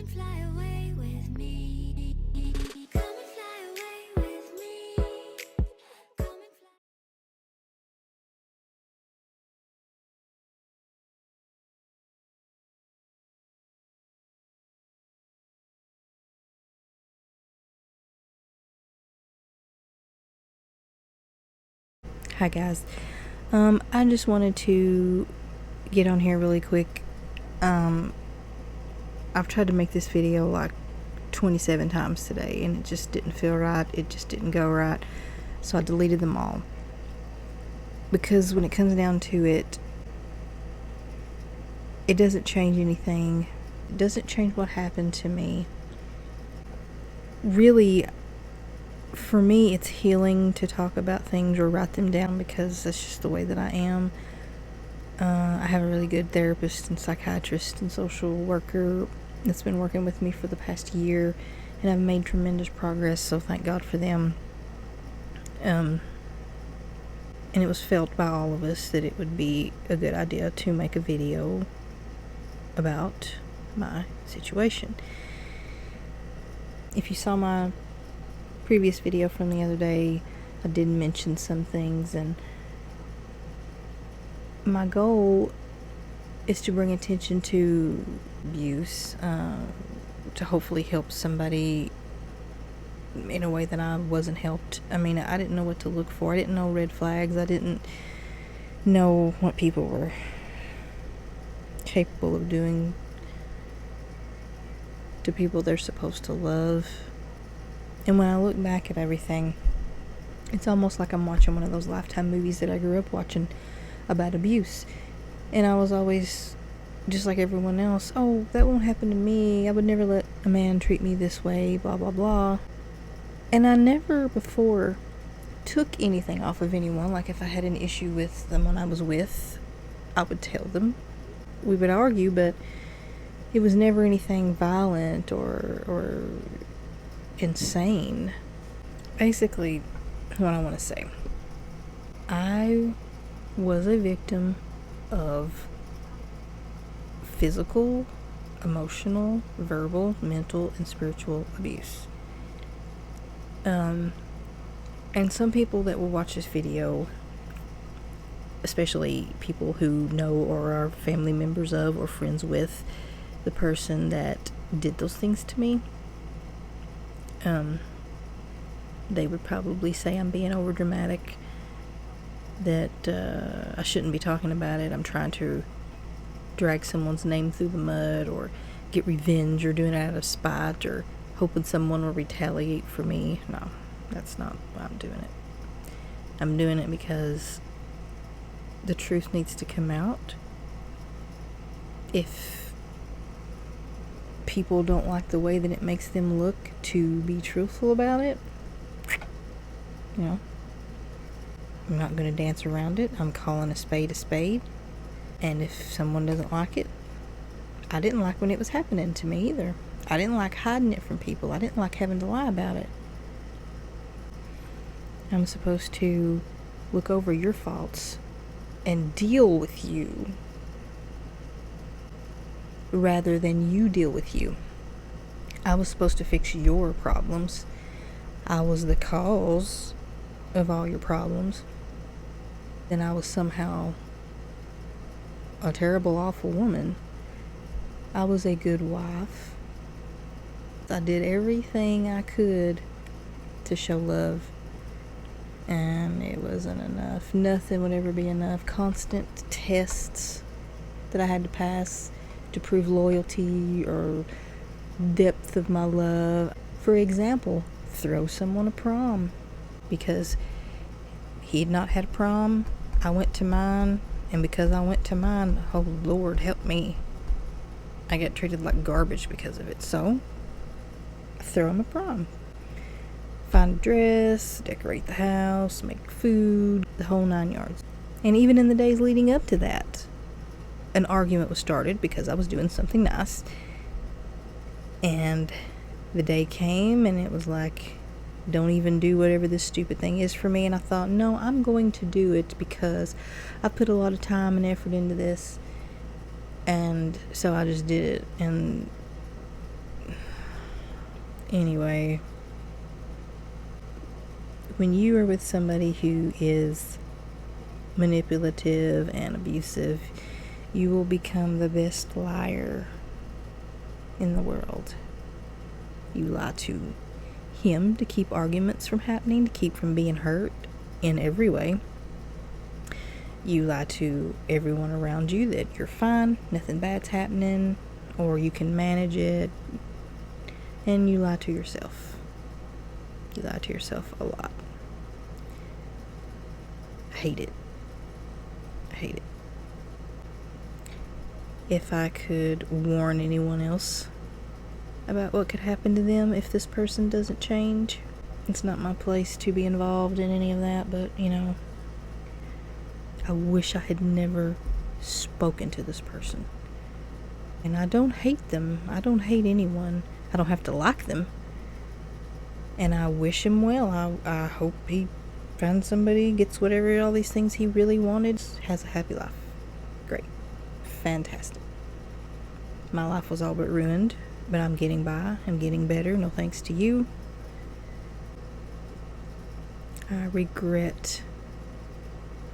and fly away with me. Come and fly away with me. Come and fly. Hi guys, I just wanted to get on here really quick. I've tried to make this video like 27 times today and it just didn't feel right, it just didn't go right, so I deleted them all. Because when it comes down to it, it doesn't change anything, it doesn't change what happened to me. Really, for me, it's healing to talk about things or write them down because that's just the way that I am. I have a really good therapist and psychiatrist and social worker that's been working with me for the past year, and I've made tremendous progress, so thank God for them. And it was felt by all of us that it would be a good idea to make a video about my situation. If you saw my previous video from the other day, I did mention some things, and my goal is to bring attention to abuse, to hopefully help somebody in a way that I wasn't helped. I mean, I didn't know what to look for. I didn't know red flags. I didn't know what people were capable of doing to people they're supposed to love. And when I look back at everything, it's almost like I'm watching one of those Lifetime movies that I grew up watching about abuse. And I was always just like everyone else, oh, that won't happen to me, I would never let a man treat me this way, blah blah blah. And I never before took anything off of anyone. Like if I had an issue with someone I was with, I would tell them. We would argue, but it was never anything violent or insane. Basically, what I want to say, I was a victim of physical, emotional, verbal, mental, and spiritual abuse. And some people that will watch this video, especially people who know or are family members of or friends with the person that did those things to me, they would probably say I'm being over dramatic, that I shouldn't be talking about it, I'm trying to drag someone's name through the mud, or get revenge, or doing it out of spite, or hoping someone will retaliate for me. No, that's not why I'm doing it. I'm doing it because the truth needs to come out. If people don't like the way that it makes them look, to be truthful about it, you know, I'm not going to dance around it. I'm calling a spade a spade. And if someone doesn't like it, I didn't like when it was happening to me either. I didn't like hiding it from people. I didn't like having to lie about it. I'm supposed to look over your faults and deal with you rather than you deal with you. I was supposed to fix your problems. I was the cause of all your problems. Then I was somehow a terrible, awful woman. I was a good wife. I did everything I could to show love, and it wasn't enough. Nothing would ever be enough. Constant tests that I had to pass to prove loyalty or depth of my love. For example, throw someone a prom. Because he had not had a prom, I went to mine, and because I went to mine, oh Lord help me, I got treated like garbage because of it. So I throw him a prom. Find a dress, decorate the house, make food, the whole 9 yards. And even in the days leading up to that, an argument was started because I was doing something nice. And the day came and it was like, don't even do whatever this stupid thing is for me. And I thought, no, I'm going to do it because I put a lot of time and effort into this. And so I just did it. And Anyway, when you are with somebody who is manipulative and abusive, you will become the best liar in the world. You lie to him to keep arguments from happening, to keep from being hurt in every way. You lie to everyone around you that you're fine, nothing bad's happening, or you can manage it. And you lie to yourself. You lie to yourself a lot. I hate it. I hate it. If I could warn anyone else about what could happen to them if this person doesn't change, it's not my place to be involved in any of that, but, I wish I had never spoken to this person. And I don't hate them. I don't hate anyone. I don't have to like them. And I wish him well. I hope he finds somebody, gets whatever, all these things he really wanted, has a happy life. Great. Fantastic. My life was all but ruined, but I'm getting by. I'm getting better. No thanks to you. I regret,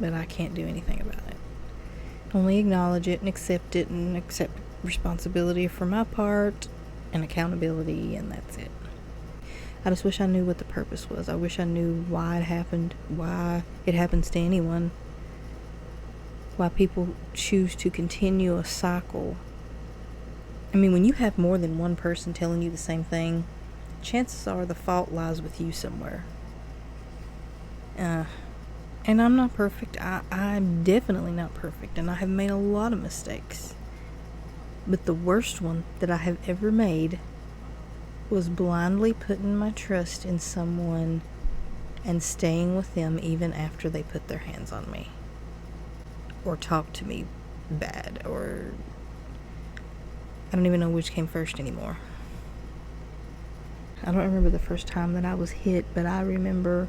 but I can't do anything about it. Only acknowledge it and accept responsibility for my part and accountability, and that's it. I just wish I knew what the purpose was. I wish I knew why it happened, why it happens to anyone, why people choose to continue a cycle. I mean, when you have more than one person telling you the same thing, chances are the fault lies with you somewhere. And I'm not perfect. I'm definitely not perfect, and I have made a lot of mistakes. But the worst one that I have ever made was blindly putting my trust in someone and staying with them even after they put their hands on me or talked to me bad, or I don't even know which came first anymore. I don't remember the first time that I was hit, but I remember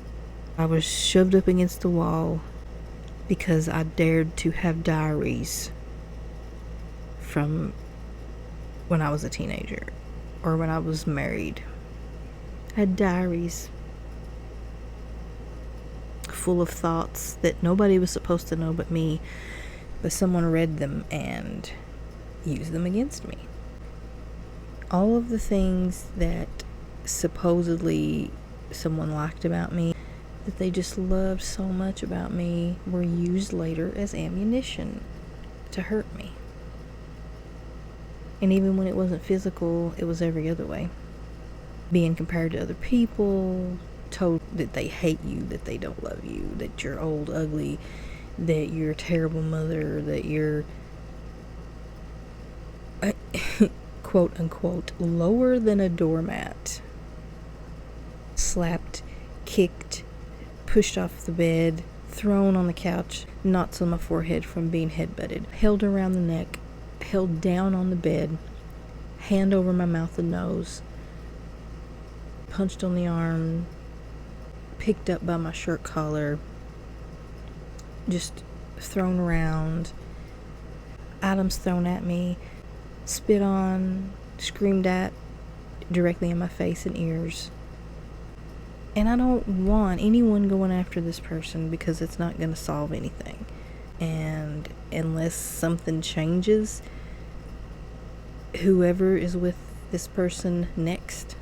I was shoved up against the wall because I dared to have diaries from when I was a teenager or when I was married. I had diaries full of thoughts that nobody was supposed to know but me, but someone read them and used them against me. All of the things that supposedly someone liked about me, that they just loved so much about me, were used later as ammunition to hurt me. And even when it wasn't physical, it was every other way. Being compared to other people, told that they hate you, that they don't love you, that you're old, ugly, that you're a terrible mother, that you're quote unquote lower than a doormat. Slapped, kicked, pushed off the bed, thrown on the couch, knots on my forehead from being headbutted, held around the neck, held down on the bed, hand over my mouth and nose, punched on the arm, picked up by my shirt collar, just thrown around, items thrown at me, spit on, screamed at directly in my face and ears. And I don't want anyone going after this person because it's not going to solve anything. And unless something changes, whoever is with this person next.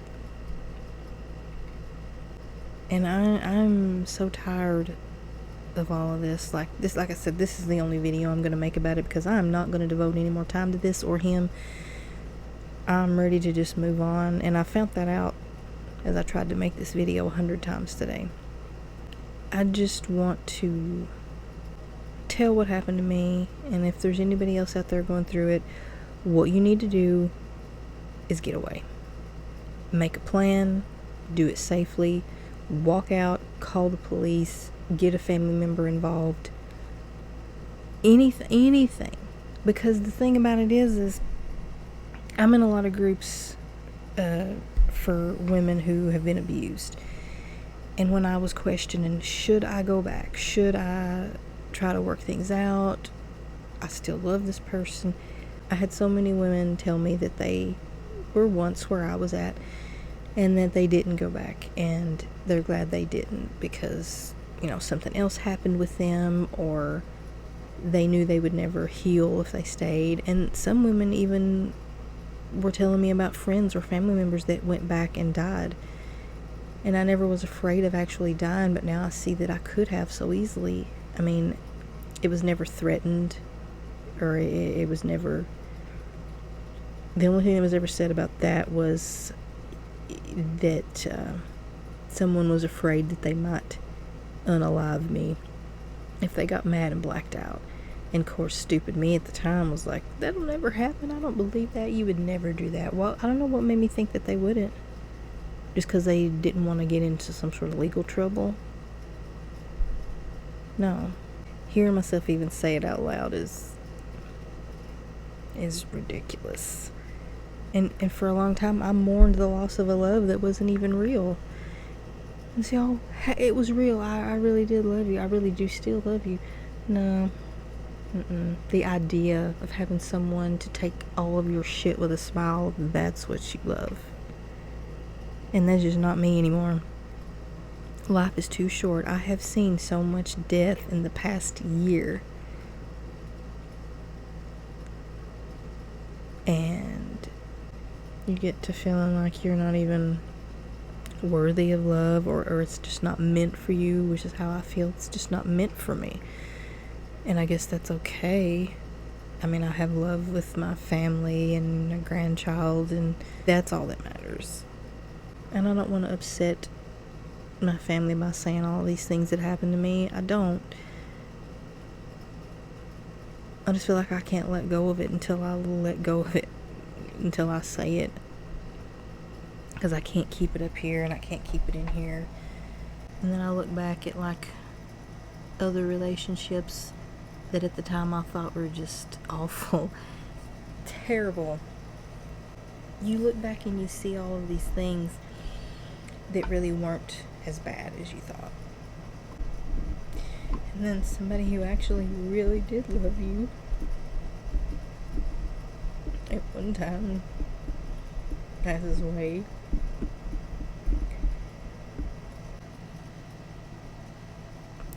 And I'm so tired of all of this. Like I said, this is the only video I'm going to make about it because I'm not going to devote any more time to this or him. I'm ready to just move on. And I found that out as I tried to make this video 100 times today. I just want to tell what happened to me, and if there's anybody else out there going through it, what you need to do is get away. Make a plan, do it safely, walk out, call the police, get a family member involved. Anything. Because the thing about it is I'm in a lot of groups for women who have been abused. And when I was questioning, should I go back? Should I try to work things out? I still love this person. I had so many women tell me that they were once where I was at, and that they didn't go back, and they're glad they didn't because, something else happened with them, or they knew they would never heal if they stayed. And some women even were telling me about friends or family members that went back and died. And I never was afraid of actually dying, but now I see that I could have so easily. I mean, it was never threatened, or it was never... The only thing that was ever said about that was that someone was afraid that they might unalive me if they got mad and blacked out. And of course, stupid me at the time was like, that'll never happen. I don't believe that. You would never do that. Well, I don't know what made me think that they wouldn't. Just because they didn't want to get into some sort of legal trouble. No. Hearing myself even say it out loud is ridiculous. And for a long time, I mourned the loss of a love that wasn't even real. And say, oh, it was real. I really did love you. I really do still love you. No. The idea of having someone to take all of your shit with a smile, that's what you love. And that's just not me anymore. Life is too short. I have seen so much death in the past year. And you get to feeling like you're not even worthy of love, or it's just not meant for you, which is how I feel. It's just not meant for me. And I guess that's okay. I mean, I have love with my family and a grandchild, and that's all that matters. And I don't want to upset my family by saying all these things that happened to me. I don't. I just feel like I can't let go of it until I let go of it, until I say it. Because I can't keep it up here, and I can't keep it in here. And then I look back at like other relationships that at the time I thought were just awful, terrible. You look back and you see all of these things that really weren't as bad as you thought. And then somebody who actually really did love you at one time passes away.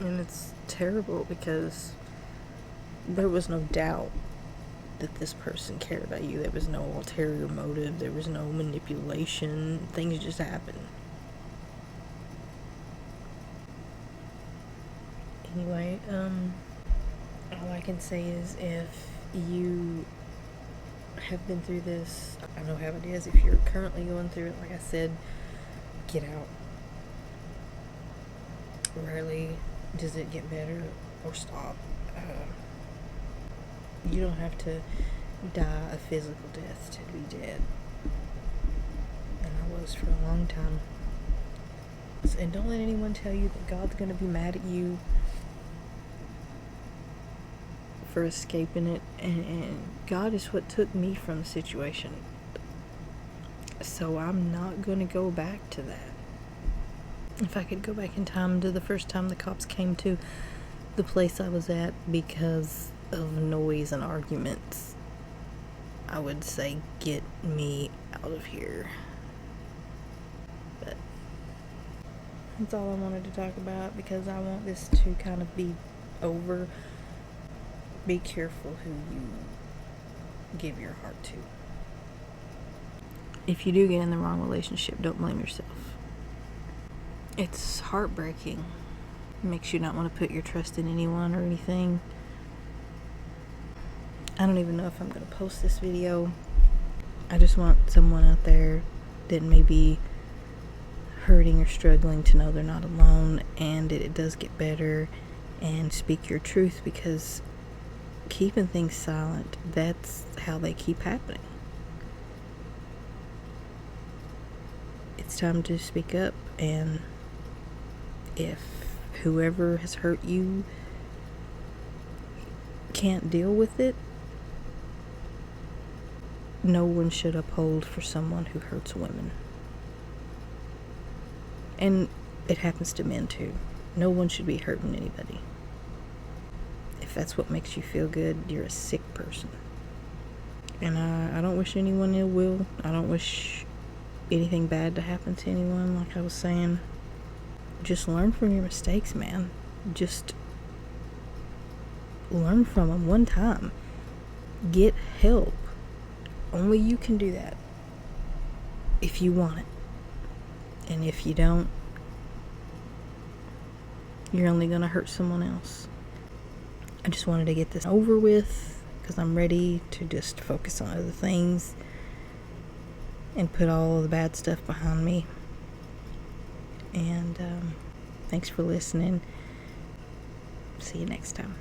And it's terrible because there was no doubt that this person cared about you. There was no ulterior motive. There was no manipulation. Things just happened. Anyway, all I can say is if you have been through this, I know how it is. If you're currently going through it, like I said, get out. Rarely does it get better or stop. You don't have to die a physical death to be dead. And I was for a long time. And don't let anyone tell you that God's going to be mad at you for escaping it. And God is what took me from the situation. So I'm not going to go back to that. If I could go back in time to the first time the cops came to the place I was at because of noise and arguments, I would say get me out of here. But that's all I wanted to talk about because I want this to kind of be over. Be careful who you give your heart to. If you do get in the wrong relationship, don't blame yourself. It's heartbreaking. It makes you not want to put your trust in anyone or anything. I don't even know if I'm going to post this video. I just want someone out there that may be hurting or struggling to know they're not alone and that it does get better, and speak your truth, because keeping things silent, that's how they keep happening. It's time to speak up, and if whoever has hurt you can't deal with it, no one should uphold for someone who hurts women. And it happens to men too. No one should be hurting anybody. If that's what makes you feel good, you're a sick person. And I don't wish anyone ill will. I don't wish anything bad to happen to anyone, like I was saying. Just learn from your mistakes, man. Just learn from them one time. Get help. Only you can do that. If you want it. And if you don't, you're only going to hurt someone else. I just wanted to get this over with because I'm ready to just focus on other things and put all the bad stuff behind me. And thanks for listening. See you next time.